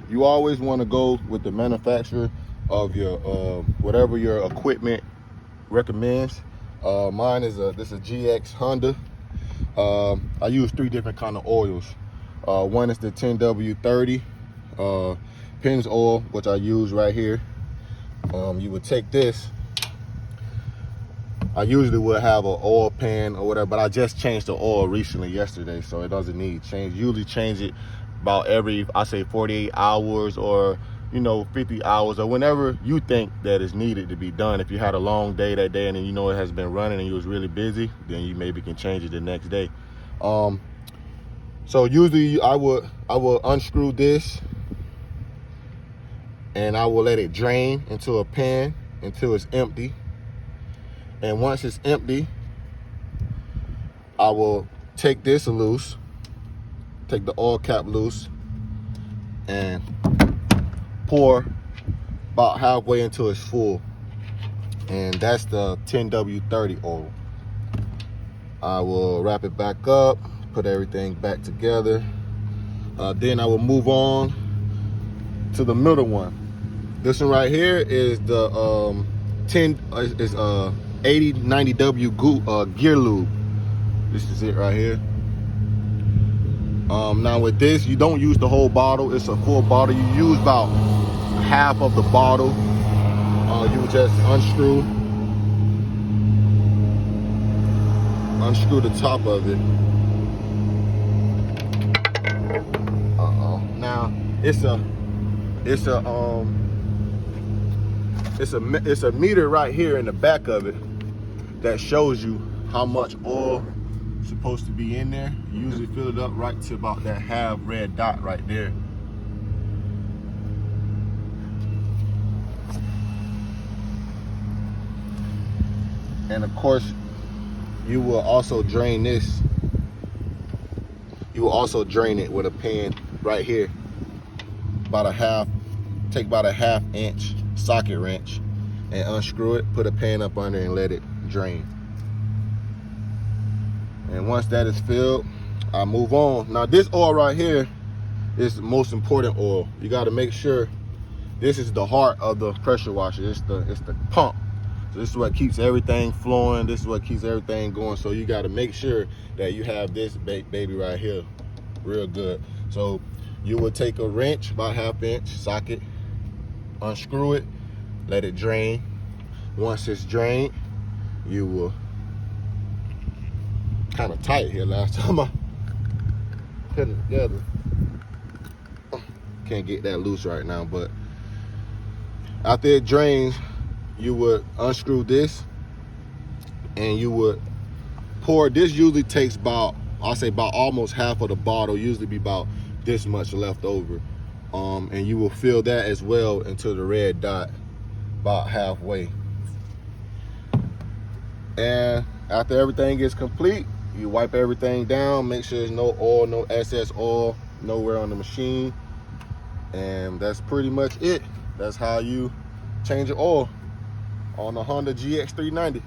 you always want to go with the manufacturer of your whatever your equipment recommends. Mine is this is a GX Honda. I use 3 different kind of oils. One is the 10W30 Pins oil, which I use right here. You would take this. I usually would have an oil pan or whatever, but I just changed the oil recently yesterday, so it doesn't need change. Usually change it about every, I say 48 hours or 50 hours or whenever you think that it's needed to be done. If you had a long day that day and then it has been running and you was really busy, then you maybe can change it the next day. So usually I will unscrew this and I will let it drain into a pan until it's empty. And once it's empty, I will take this loose, take the oil cap loose, and pour about halfway until it's full. And that's the 10W30 oil. I will wrap it back up, put everything back together. Then I will move on to the middle one. This one right here is the 8090W gear lube. This is it right here. Now with this, you don't use the whole bottle. It's a full bottle. You use about half of the bottle. You would just unscrew the top of it. Now it's a meter right here in the back of it that shows you how much oil is supposed to be in there. You usually fill it up right to about that half red dot right there. And of course, you will also drain this. You will also drain it with a pan right here. Take about a half-inch socket wrench and unscrew it, put a pan up under and let it drain. And once that is filled, I move on. Now this oil right here is the most important oil. You got to make sure this is the heart of the pressure washer. It's the pump. So this is what keeps everything flowing. This is what keeps everything going. So you got to make sure that you have this baby right here real good. So you will take a wrench, about half-inch socket, unscrew it, let it drain. Once it's drained, you will, kind of tight here last time I put it together. Can't get that loose right now, but after it drains, you would unscrew this and you would pour. This usually takes about, I'll say about almost half of the bottle, usually be about this much left over. And you will fill that as well into the red dot about halfway. And after everything is complete, you wipe everything down, make sure there's no oil, no excess oil nowhere on the machine. And that's pretty much it. That's how you change your oil on the Honda GX390.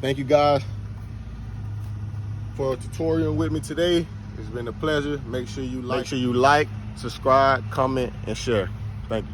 Thank you guys for a tutorial with me today. It's been a pleasure. Make sure you like, subscribe, comment, and share. Thank you.